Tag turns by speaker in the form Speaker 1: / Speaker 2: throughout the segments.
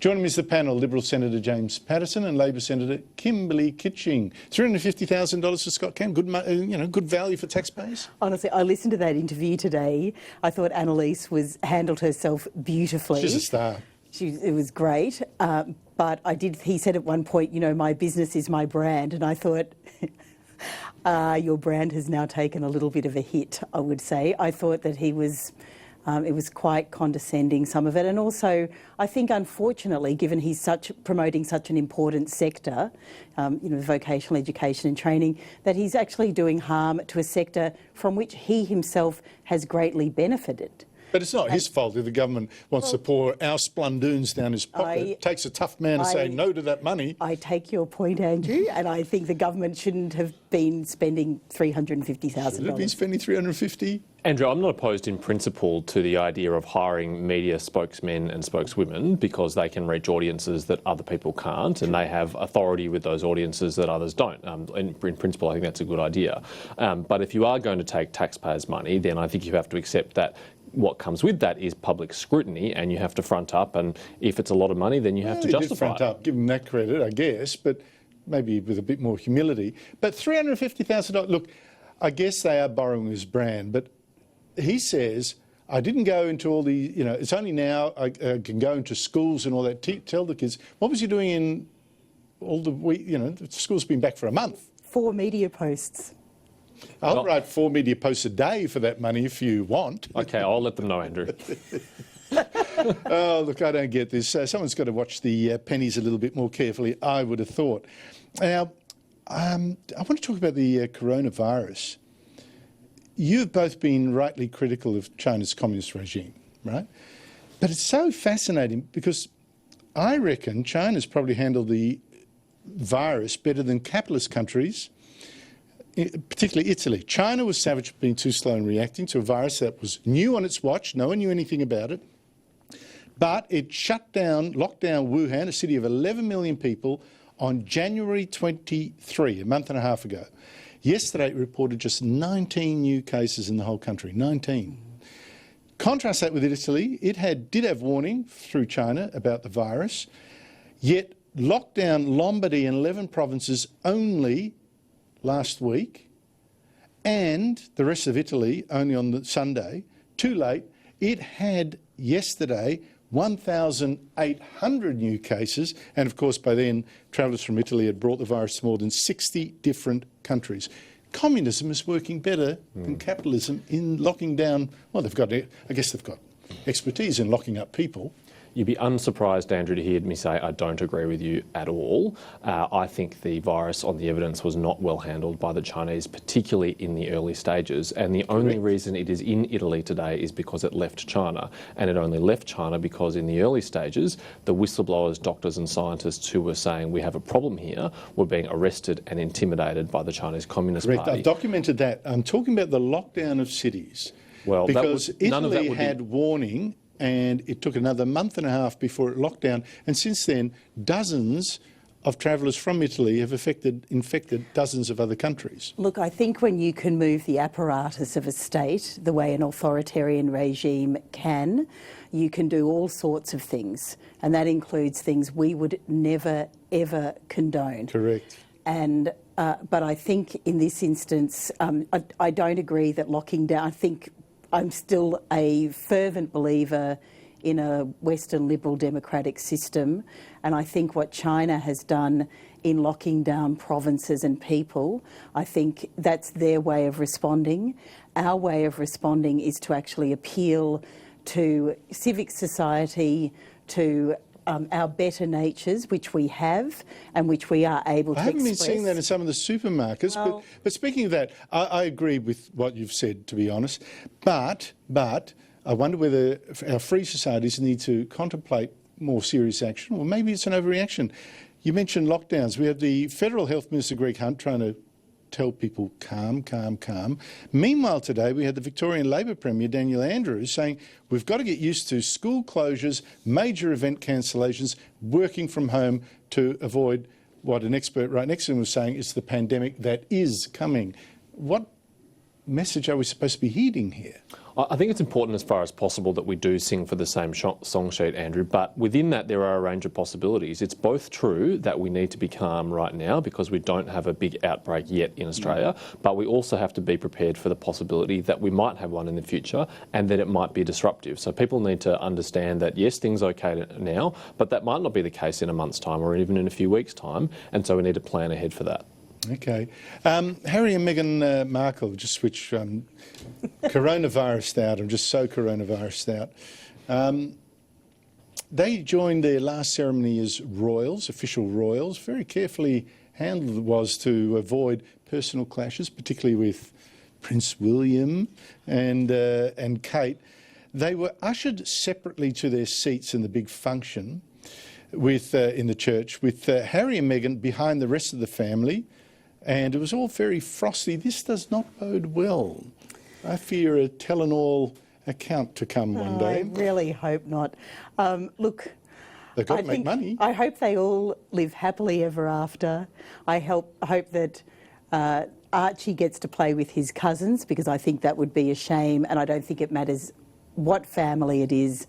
Speaker 1: Joining me is the panel, Liberal Senator James Paterson and Labor Senator Kimberley Kitching. $350,000 for Scott Cam, good, good value for taxpayers?
Speaker 2: Honestly, I listened to that interview today. I thought Annalise handled herself beautifully.
Speaker 1: She's a star.
Speaker 2: It was great. But he said at one point, my business is my brand. And I thought, your brand has now taken a little bit of a hit, I would say. I thought that it was quite condescending, some of it. And also, I think, unfortunately, given he's promoting such an important sector, vocational education and training, that he's actually doing harm to a sector from which he himself has greatly benefited.
Speaker 1: But it's not his fault if the government wants to pour our splundoons down his pocket. It takes a tough man to say no to that money.
Speaker 2: I take your point, Andrew, and I think the government shouldn't have been spending $350,000.
Speaker 1: Should have been spending $350,000?
Speaker 3: Andrew, I'm not opposed in principle to the idea of hiring media spokesmen and spokeswomen because they can reach audiences that other people can't, and they have authority with those audiences that others don't. In principle, I think that's a good idea. But if you are going to take taxpayers' money, then I think you have to accept that what comes with that is public scrutiny, and you have to front up, and if it's a lot of money, then you have to justify
Speaker 1: front up. Give him that credit, I guess, but maybe with a bit more humility. But $350,000, look, I guess they are borrowing his brand, but he says, I didn't go into all the, it's only now I can go into schools and all that, tell the kids. What was he doing in all the week, the school's been back for a month?
Speaker 2: 4 media posts.
Speaker 1: I'll write 4 media posts a day for that money if you want.
Speaker 3: OK, I'll let them know, Andrew.
Speaker 1: Oh, look, I don't get this. Someone's got to watch the pennies a little bit more carefully, I would have thought. Now, I want to talk about the coronavirus. You've both been rightly critical of China's communist regime, right? But it's so fascinating because I reckon China's probably handled the virus better than capitalist countries, particularly Italy. China was savage for being too slow in reacting to a virus that was new on its watch. No one knew anything about it. But it locked down Wuhan, a city of 11 million people, on January 23, a month and a half ago. Yesterday it reported just 19 new cases in the whole country, 19. Contrast that with Italy. It did have warning through China about the virus, yet locked down Lombardy and 11 provinces only last week, and the rest of Italy only on the Sunday. Too late. It had yesterday 1,800 new cases, and of course by then travellers from Italy had brought the virus to more than 60 different countries. Communism is working better than capitalism in locking down, well, I guess they've got expertise in locking up people.
Speaker 3: You'd be unsurprised, Andrew, to hear me say I don't agree with you at all. I think the virus on the evidence was not well handled by the Chinese, particularly in the early stages. And the only reason it is in Italy today is because it left China. And it only left China because in the early stages, the whistleblowers, doctors and scientists who were saying we have a problem here were being arrested and intimidated by the Chinese Communist Party.
Speaker 1: I've documented that. I'm talking about the lockdown of cities. Well, because Italy had warning, and it took another month and a half before it locked down. And since then, dozens of travellers from Italy have infected dozens of other countries.
Speaker 2: Look, I think when you can move the apparatus of a state the way an authoritarian regime can, you can do all sorts of things. And that includes things we would never, ever condone.
Speaker 1: Correct.
Speaker 2: And but I think in this instance, I don't agree that locking down, I think I'm still a fervent believer in a Western liberal democratic system, and I think what China has done in locking down provinces and people, I think that's their way of responding. Our way of responding is to actually appeal to civic society, to our better natures, which we have and which we are able to express.
Speaker 1: I haven't been seeing that in some of the supermarkets, but speaking of that, I agree with what you've said, to be honest, but I wonder whether our free societies need to contemplate more serious action, or maybe it's an overreaction. You mentioned lockdowns. We have the Federal Health Minister, Greg Hunt, trying to tell people calm, calm, calm. Meanwhile, today we had the Victorian Labor Premier, Daniel Andrews, saying we've got to get used to school closures, major event cancellations, working from home to avoid what an expert right next to him was saying is the pandemic that is coming. What message are we supposed to be heeding here?
Speaker 3: I think it's important as far as possible that we do sing for the same song sheet, Andrew, but within that there are a range of possibilities. It's both true that we need to be calm right now because we don't have a big outbreak yet in Australia, but we also have to be prepared for the possibility that we might have one in the future and that it might be disruptive. So people need to understand that yes, things are okay now, but that might not be the case in a month's time or even in a few weeks' time, and so we need to plan ahead for that.
Speaker 1: Okay. Harry and Meghan Markle, just switch coronavirus out. I'm just so coronavirus out. They joined their last ceremony as royals, official royals. Very carefully handled it was to avoid personal clashes, particularly with Prince William and Kate. They were ushered separately to their seats in the big function with in the church, with Harry and Meghan behind the rest of the family. And it was all very frosty. This does not bode well. I fear a tell-and-all account to come one day.
Speaker 2: I really hope not. Look,
Speaker 1: they've got to make money.
Speaker 2: I hope they all live happily ever after. I hope that Archie gets to play with his cousins, because I think that would be a shame, and I don't think it matters what family it is.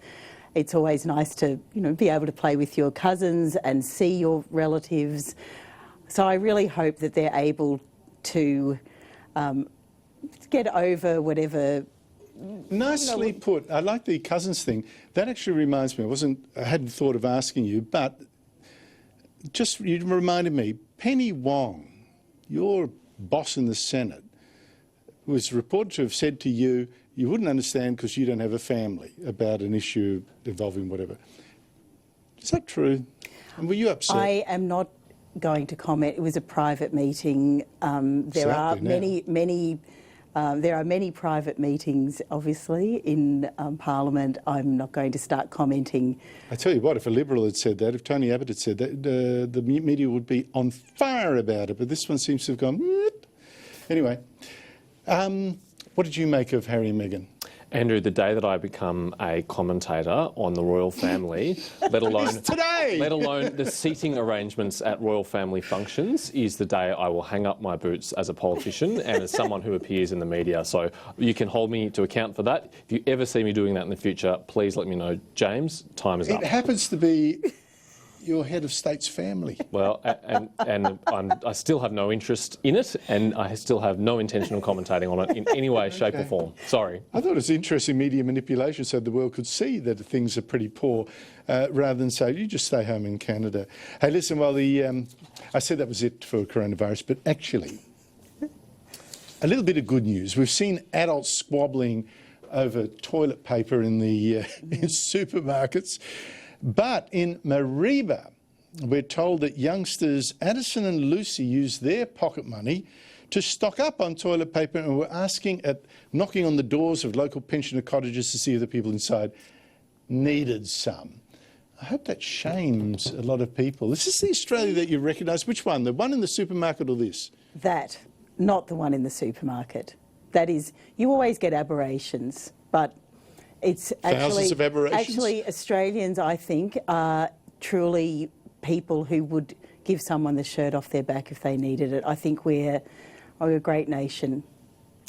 Speaker 2: It's always nice to, be able to play with your cousins and see your relatives. So I really hope that they're able to get over whatever.
Speaker 1: Nicely put. I like the cousins thing. That actually reminds me, I hadn't thought of asking you, but just you reminded me, Penny Wong, your boss in the Senate, was reported to have said to you, you wouldn't understand because you don't have a family about an issue involving whatever. Is that true? And were you upset?
Speaker 2: I am not going to comment. It was a private meeting. There are many private meetings, obviously, in Parliament. I'm not going to start commenting. I
Speaker 1: tell you what, if a Liberal had said that, if Tony Abbott had said that, the media would be on fire about it. But this one seems to have gone. Anyway, what did you make of Harry and Meghan?
Speaker 3: Andrew, the day that I become a commentator on the royal family, let alone the seating arrangements at royal family functions, is the day I will hang up my boots as a politician and as someone who appears in the media. So you can hold me to account for that. If you ever see me doing that in the future, please let me know. James, time is up.
Speaker 1: It happens to be your head of state's family.
Speaker 3: Well, and I still have no interest in it, and I still have no intention of commentating on it in any way, shape or form. Sorry.
Speaker 1: I thought it was interesting media manipulation so the world could see that things are pretty poor, rather than say, you just stay home in Canada. Hey, listen, well, I said that was it for coronavirus, but actually, a little bit of good news. We've seen adults squabbling over toilet paper in the in supermarkets. But in Mariba, we're told that youngsters Addison and Lucy used their pocket money to stock up on toilet paper and were knocking on the doors of local pensioner cottages to see if the people inside needed some. I hope that shames a lot of people. Is this the Australia that you recognise? Which one? The one in the supermarket or this?
Speaker 2: That, not the one in the supermarket. That is, you always get aberrations, but it's
Speaker 1: thousands of aberrations.
Speaker 2: Actually, Australians, I think, are truly people who would give someone the shirt off their back if they needed it. I think we're a great nation.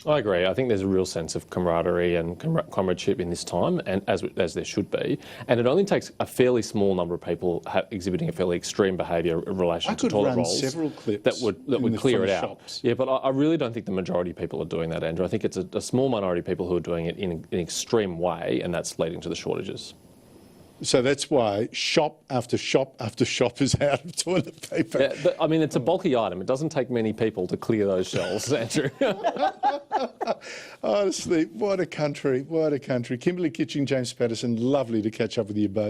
Speaker 3: I agree. I think there's a real sense of camaraderie and comradeship in this time, and as there should be. And it only takes a fairly small number of people exhibiting a fairly extreme behaviour in relation to toilet rolls
Speaker 1: several clips
Speaker 3: that would clear it out.
Speaker 1: Shops.
Speaker 3: Yeah, but I really don't think the majority of people are doing that, Andrew. I think it's a small minority of people who are doing it in an extreme way, and that's leading to the shortages.
Speaker 1: So that's why shop after shop after shop is out of toilet paper.
Speaker 3: Yeah, but, I mean, it's a bulky item. It doesn't take many people to clear those shelves, Andrew.
Speaker 1: Honestly, what a country, what a country. Kimberly Kitching, James Paterson, lovely to catch up with you both.